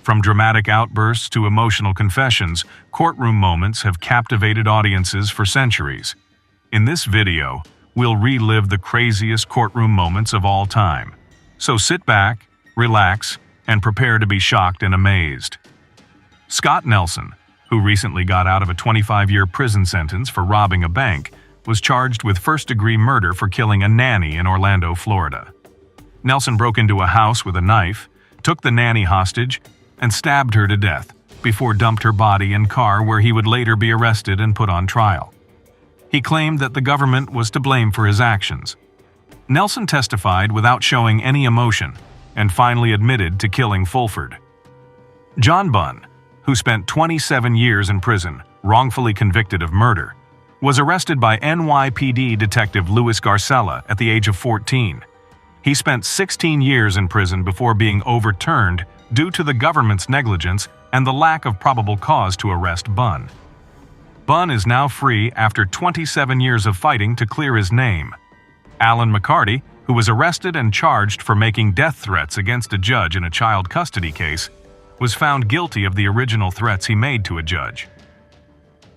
From dramatic outbursts to emotional confessions, courtroom moments have captivated audiences for centuries. In this video, we'll relive the craziest courtroom moments of all time. So sit back, relax, and prepare to be shocked and amazed. Scott Nelson, who recently got out of a 25-year prison sentence for robbing a bank, was charged with first-degree murder for killing a nanny in Orlando, Florida. Nelson broke into a house with a knife, took the nanny hostage, and stabbed her to death before dumped her body in car where he would later be arrested and put on trial. He claimed that the government was to blame for his actions. Nelson testified without showing any emotion and finally admitted to killing Fulford. John Bunn, who spent 27 years in prison, wrongfully convicted of murder, was arrested by NYPD Detective Louis Garcella at the age of 14. He spent 16 years in prison before being overturned due to the government's negligence and the lack of probable cause to arrest Bunn. Bunn is now free after 27 years of fighting to clear his name. Alan McCarty, who was arrested and charged for making death threats against a judge in a child custody case, was found guilty of the original threats he made to a judge.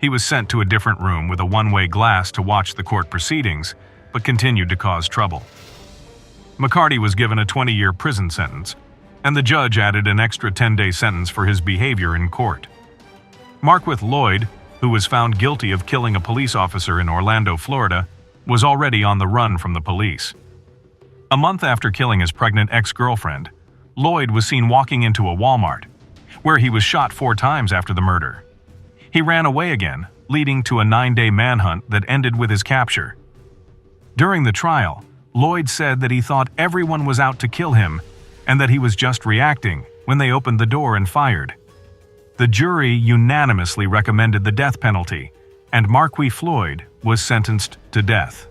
He was sent to a different room with a one-way glass to watch the court proceedings, but continued to cause trouble. McCarty was given a 20-year prison sentence, and the judge added an extra 10-day sentence for his behavior in court. Marquith Lloyd, who was found guilty of killing a police officer in Orlando, Florida, was already on the run from the police. A month after killing his pregnant ex-girlfriend, Lloyd was seen walking into a Walmart, where he was shot 4 times after the murder. He ran away again, leading to a 9-day manhunt that ended with his capture. During the trial, Lloyd said that he thought everyone was out to kill him and that he was just reacting when they opened the door and fired. The jury unanimously recommended the death penalty, and Marquith Lloyd was sentenced to death.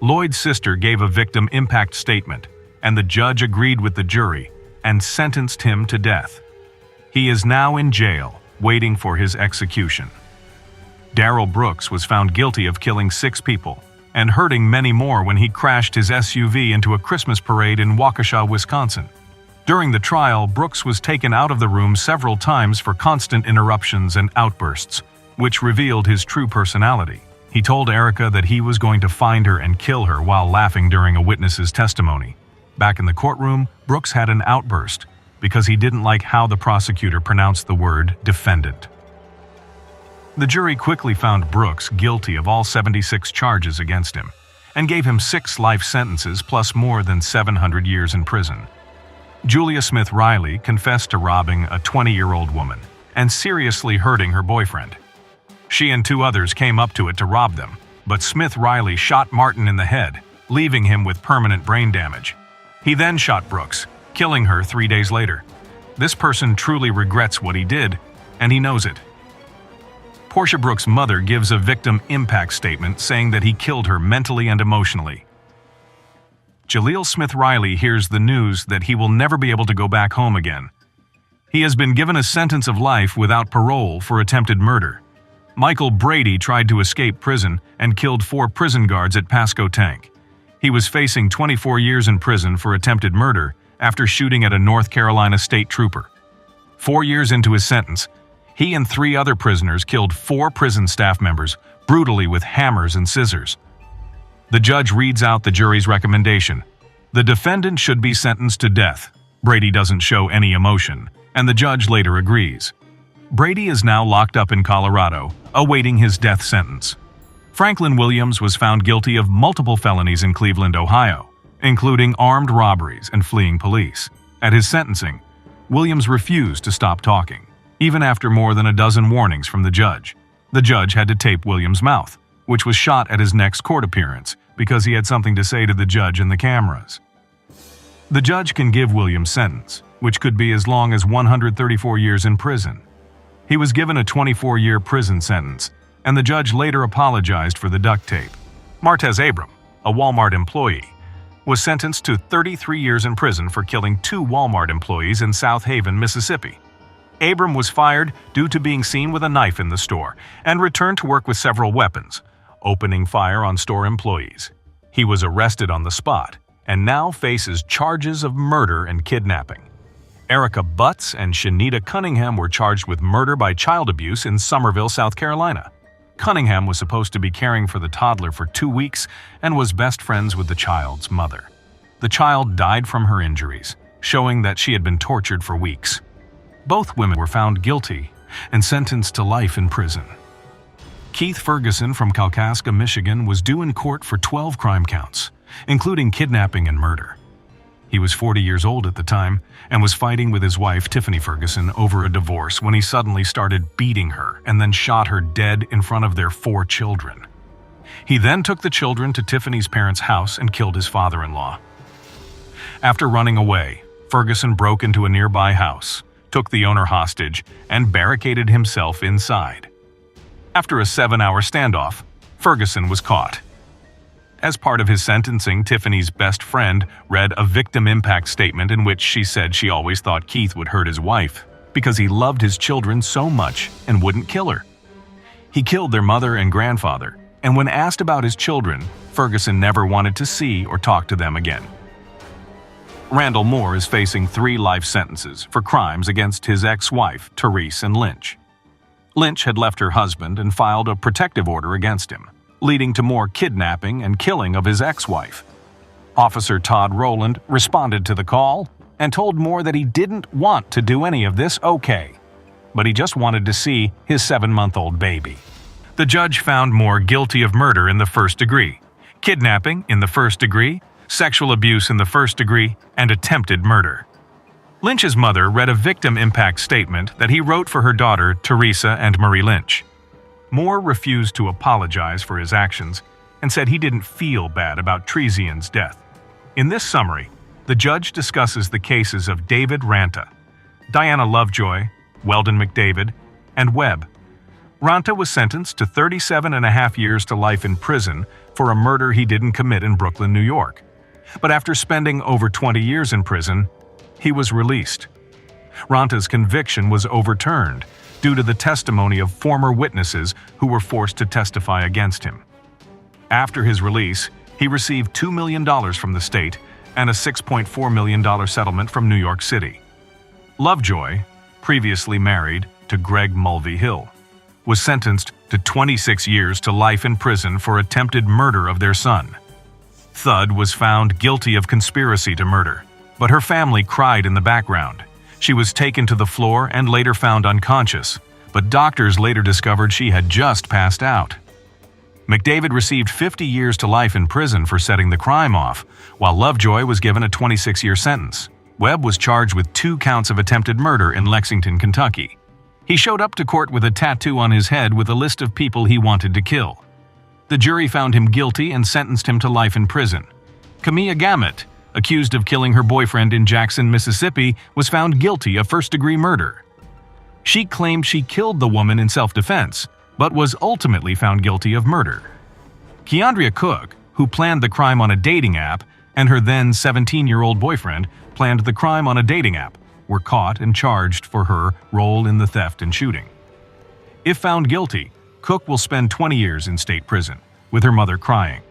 Lloyd's sister gave a victim impact statement, and the judge agreed with the jury and sentenced him to death. He is now in jail, waiting for his execution. Darrell Brooks was found guilty of killing 6 people and hurting many more when he crashed his SUV into a Christmas parade in Waukesha, Wisconsin. During the trial, Brooks was taken out of the room several times for constant interruptions and outbursts, which revealed his true personality. He told Erica that he was going to find her and kill her while laughing during a witness's testimony. Back in the courtroom, Brooks had an outburst because he didn't like how the prosecutor pronounced the word defendant. The jury quickly found Brooks guilty of all 76 charges against him and gave him 6 life sentences plus more than 700 years in prison. Julia Smith Riley confessed to robbing a 20-year-old woman and seriously hurting her boyfriend. She and 2 others came up to it to rob them, but Smith Riley shot Martin in the head, leaving him with permanent brain damage. He then shot Brooks, killing her 3 days later. This person truly regrets what he did, and he knows it. Portia Brooks' mother gives a victim impact statement saying that he killed her mentally and emotionally. Jaleel Smith Riley hears the news that he will never be able to go back home again. He has been given a sentence of life without parole for attempted murder. Michael Brady tried to escape prison and killed 4 prison guards at Pasco Tank. He was facing 24 years in prison for attempted murder after shooting at a North Carolina state trooper. 4 years into his sentence, he and 3 other prisoners killed 4 prison staff members brutally with hammers and scissors. The judge reads out the jury's recommendation. The defendant should be sentenced to death. Brady doesn't show any emotion, and the judge later agrees. Brady is now locked up in Colorado, awaiting his death sentence. Franklin Williams was found guilty of multiple felonies in Cleveland, Ohio, including armed robberies and fleeing police. At his sentencing, Williams refused to stop talking, even after more than a dozen warnings from the judge. The judge had to tape Williams' mouth, which was shot at his next court appearance because he had something to say to the judge and the cameras. The judge can give Williams' sentence, which could be as long as 134 years in prison. He was given a 24-year prison sentence, and the judge later apologized for the duct tape. Martez Abram, a Walmart employee, was sentenced to 33 years in prison for killing 2 Walmart employees in South Haven, Mississippi. Abram was fired due to being seen with a knife in the store and returned to work with several weapons, opening fire on store employees. He was arrested on the spot and now faces charges of murder and kidnapping. Erica Butts and Shanita Cunningham were charged with murder by child abuse in Somerville, South Carolina. Cunningham was supposed to be caring for the toddler for 2 weeks and was best friends with the child's mother. The child died from her injuries, showing that she had been tortured for weeks. Both women were found guilty and sentenced to life in prison. Keith Ferguson from Kalkaska, Michigan, was due in court for 12 crime counts, including kidnapping and murder. He was 40 years old at the time and was fighting with his wife, Tiffany Ferguson, over a divorce when he suddenly started beating her and then shot her dead in front of their 4 children. He then took the children to Tiffany's parents' house and killed his father-in-law. After running away, Ferguson broke into a nearby house, took the owner hostage, and barricaded himself inside. After a 7-hour standoff, Ferguson was caught. As part of his sentencing, Tiffany's best friend read a victim impact statement in which she said she always thought Keith would hurt his wife because he loved his children so much and wouldn't kill her. He killed their mother and grandfather, and when asked about his children, Ferguson never wanted to see or talk to them again. Randall Moore is facing 3 life sentences for crimes against his ex-wife, Therese Lynch. Lynch had left her husband and filed a protective order against him, leading to more kidnapping and killing of his ex-wife. Officer Todd Rowland responded to the call and told Moore that he didn't want to do any of this but he just wanted to see his 7-month-old baby. The judge found Moore guilty of murder in the first degree, kidnapping in the first degree, sexual abuse in the first degree, and attempted murder. Lynch's mother read a victim impact statement that he wrote for her daughter, Teresa and Marie Lynch. Moore refused to apologize for his actions and said he didn't feel bad about Trezian's death. In this summary, the judge discusses the cases of David Ranta, Diana Lovejoy, Weldon McDavid, and Webb. Ranta was sentenced to 37.5 years to life in prison for a murder he didn't commit in Brooklyn, New York. But after spending over 20 years in prison, he was released. Ranta's conviction was overturned due to the testimony of former witnesses who were forced to testify against him. After his release, he received $2 million from the state and a $6.4 million settlement from New York City. Lovejoy, previously married to Greg Mulvey Hill, was sentenced to 26 years to life in prison for attempted murder of their son. Thud was found guilty of conspiracy to murder, but her family cried in the background. She was taken to the floor and later found unconscious, but doctors later discovered she had just passed out. McDavid received 50 years to life in prison for setting the crime off, while Lovejoy was given a 26-year sentence. Webb was charged with 2 counts of attempted murder in Lexington, Kentucky. He showed up to court with a tattoo on his head with a list of people he wanted to kill. The jury found him guilty and sentenced him to life in prison. Camilla Gamet, accused of killing her boyfriend in Jackson, Mississippi, was found guilty of first-degree murder. She claimed she killed the woman in self-defense, but was ultimately found guilty of murder. Keandria Cook, who planned the crime on a dating app, and her then 17-year-old boyfriend planned the crime on a dating app, were caught and charged for her role in the theft and shooting. If found guilty, Cook will spend 20 years in state prison, with her mother crying.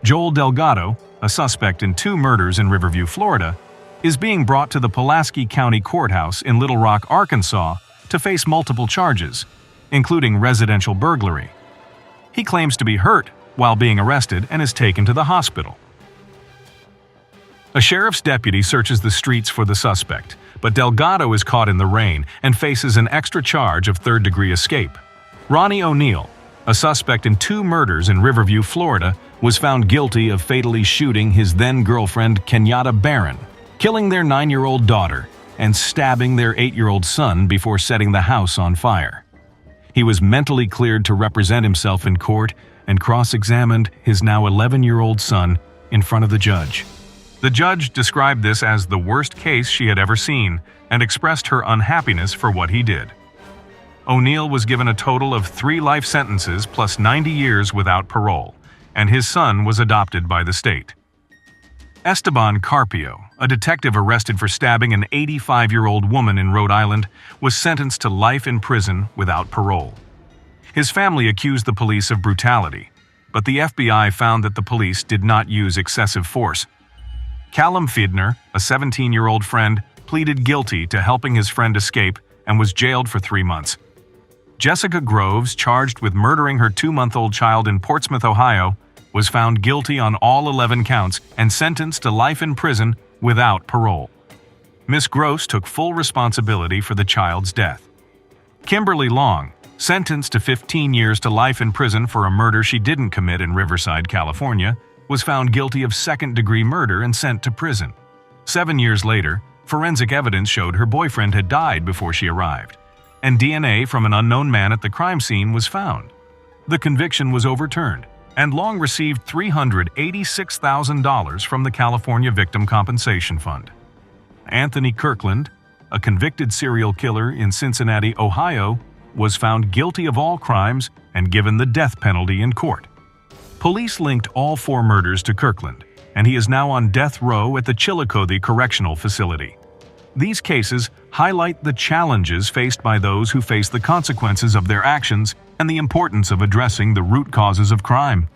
Joel Delgado, a suspect in 2 murders in Riverview, Florida, is being brought to the Pulaski County Courthouse in Little Rock, Arkansas, to face multiple charges, including residential burglary. He claims to be hurt while being arrested and is taken to the hospital. A sheriff's deputy searches the streets for the suspect, but Delgado is caught in the rain and faces an extra charge of third-degree escape. Ronnie O'Neill, a suspect in 2 murders in Riverview, Florida, was found guilty of fatally shooting his then-girlfriend Kenyatta Barron, killing their 9-year-old daughter, and stabbing their 8-year-old son before setting the house on fire. He was mentally cleared to represent himself in court and cross-examined his now 11-year-old son in front of the judge. The judge described this as the worst case she had ever seen and expressed her unhappiness for what he did. O'Neill was given a total of 3 life sentences plus 90 years without parole, and his son was adopted by the state. Esteban Carpio, a detective arrested for stabbing an 85-year-old woman in Rhode Island, was sentenced to life in prison without parole. His family accused the police of brutality, but the FBI found that the police did not use excessive force. Callum Fiedner, a 17-year-old friend, pleaded guilty to helping his friend escape and was jailed for 3 months. Jessica Groves, charged with murdering her 2-month-old child in Portsmouth, Ohio, was found guilty on all 11 counts and sentenced to life in prison without parole. Miss Groves took full responsibility for the child's death. Kimberly Long, sentenced to 15 years to life in prison for a murder she didn't commit in Riverside, California, was found guilty of second-degree murder and sent to prison. 7 years later, forensic evidence showed her boyfriend had died before she arrived, and DNA from an unknown man at the crime scene was found. The conviction was overturned, and Long received $386,000 from the California Victim Compensation Fund. Anthony Kirkland, a convicted serial killer in Cincinnati, Ohio, was found guilty of all crimes and given the death penalty in court. Police linked all 4 murders to Kirkland, and he is now on death row at the Chillicothe Correctional Facility. These cases highlight the challenges faced by those who face the consequences of their actions and the importance of addressing the root causes of crime.